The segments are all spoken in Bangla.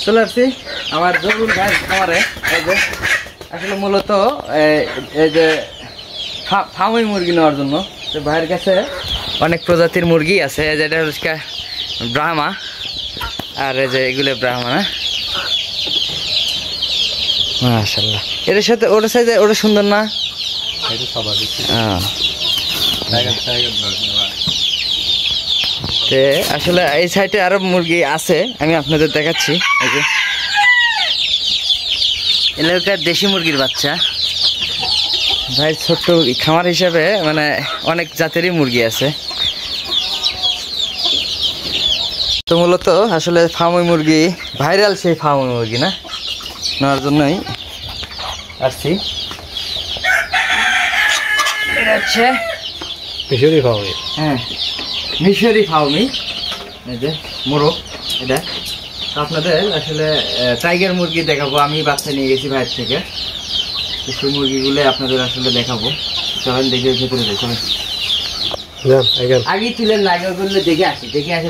চলে আসছি আমার জরুর ভাইয়ের খামারে। এই যে আসলে মূলত এই যে ফার্মি মুরগি নেওয়ার জন্য তো ভাইয়ের কাছে অনেক প্রজাতির মুরগি আছে। যেটা হচ্ছে ব্রাহ্মা, আর এই যে এগুলো ব্রাহ্মা না, মাশাআল্লাহ। এর সাথে ওটা সাইজে ওটা সুন্দর না? আসলে এই সাইডে আরো মুরগি আছে, আমি আপনাদের দেখাচ্ছি। এই যে এলাকার দেশি মুরগির বাচ্চা। ভাই ছোট্ট খামার হিসাবে মানে অনেক জাতেরই মুরগি আছে। তো মূলত আসলে ফার্মি মুরগি ভাইরাল, সেই ফার্মি মুরগি না নেওয়ার জন্যই আসছি। এটা হচ্ছে মিশরি ফার্মি। হ্যাঁ, মিশরি ফার্মি। এই যে মোরগ এটা। তো আপনাদের আসলে টাইগার মুরগি দেখাবো। আমি বাচ্চা নিয়ে গেছি ভাইয়ের থেকে, সেই মুরগিগুলো আপনাদের আসলে দেখাবো। চলেন দেখে ভেতরে যাই। চলেন আগে তুলে লাগে ওগুলো দেখে আসি,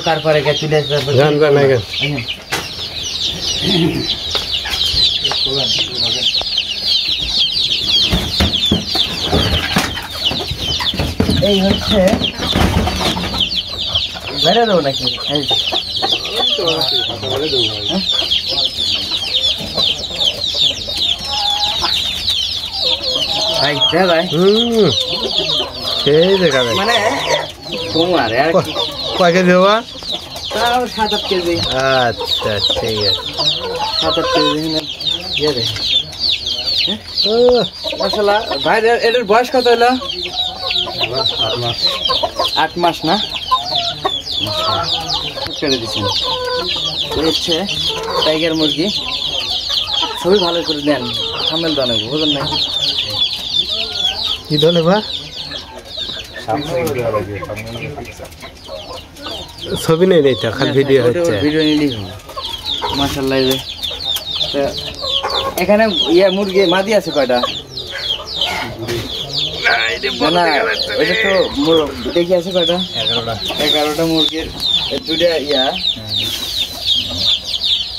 তারপরে তুলে এই হচ্ছে বেড়ে দেবো নাকি? মানে তোমার কয় কেজি হবা? 7-8 কেজি। আচ্ছা ঠিক আছে, 7-8 কেজি মশলা। ভাই এটার বয়স কত হলো? 8 মাস না? কেটে দিচ্ছেন। হচ্ছে টাইগার মুরগি। ছবি ভালো করে দেন, সামনে দানে বুঝলেন না কি ধরে বা ছবি নেই নেই তো, খালি ভিডিও হচ্ছে। ভিডিও নিলেই হবে। মাশাআল্লাহ। তো এখানে মুরগি মাদি আছে কয়টা? না এটা তো দেখি আছে কয়টা? 11টা মুরগির 2টা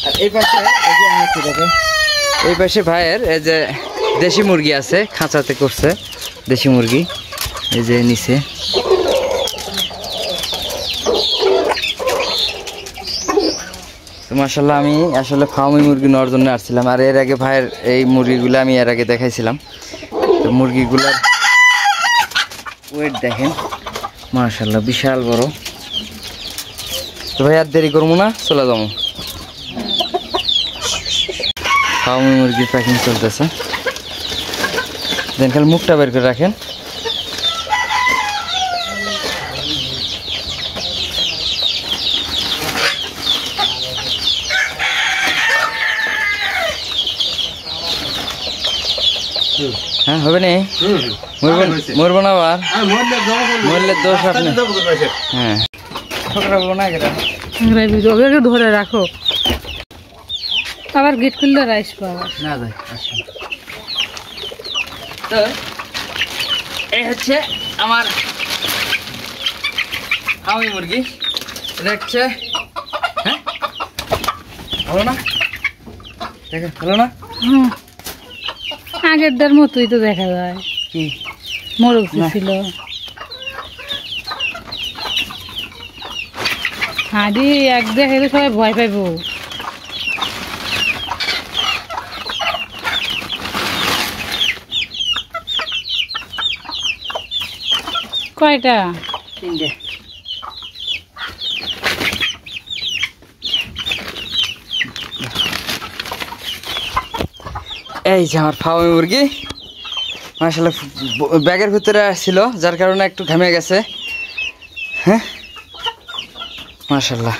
আর এই পাশে এই পাশে ভাইয়ের এই যে দেশি মুরগি আছে, খাঁচাতে করছে দেশি মুরগি। এই যে নিচে তো মাশাআল্লাহ। আমি আসলে ফার্মি মুরগি নেওয়ার জন্য আসছিলাম, আর এর আগে ভাইয়ের এই মুরগিগুলো আমি এর আগে দেখাইছিলাম। তো মুরগিগুলোর ওয়েট দেখেন, মাশাআল্লাহ বিশাল বড়। তো ভাই আর দেরি করবো না, চলে যাবো। ফার্মি মুরগির প্যাকিং চলতেছে। দেন খালি মুখটা বের করে রাখেন। হ্যাঁ হবে নি, মরবো না আবার, মরলের দোষ আপনি। হ্যাঁ ধরে রাখো, আবার গেট খুললে রাইস পাওয়া না যায়। তো এই হচ্ছে আমার ফার্মি মুরগি। দেখছে হ্যাঁ ভালো না? দেখে ভালো না? আগেরটার মতোই তো দেখা যায়। কি মোরগ ছিল হাঁড়ি এক দেখে সবাই ভয় পাইব। কয়টা? 3টে। এই যে আমার ফার্মি মুরগি মাশাআল্লাহ ব্যাগের ভিতরে ছিল, যার কারণে একটু ঘেমে গেছে। হ্যাঁ মাশাআল্লাহ।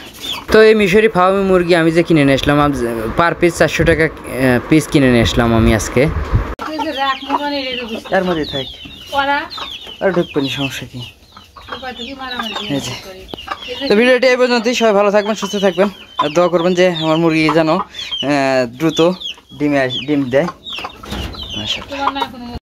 তো এই মিশরি ফার্মি মুরগি আমি যে কিনে নিয়ে আসলাম, পার পিস 400 টাকা পিস কিনে নিয়ে আসলাম আমি আজকে। তার মধ্যে থাক আর ঢুকবেনি, সমস্যা কি? তো ভিডিওটি এই পর্যন্তই। সবাই ভালো থাকবেন, সুস্থ থাকবেন, আর দোয়া করবেন যে আমার মুরগি যেন দ্রুত ডিম দেয়।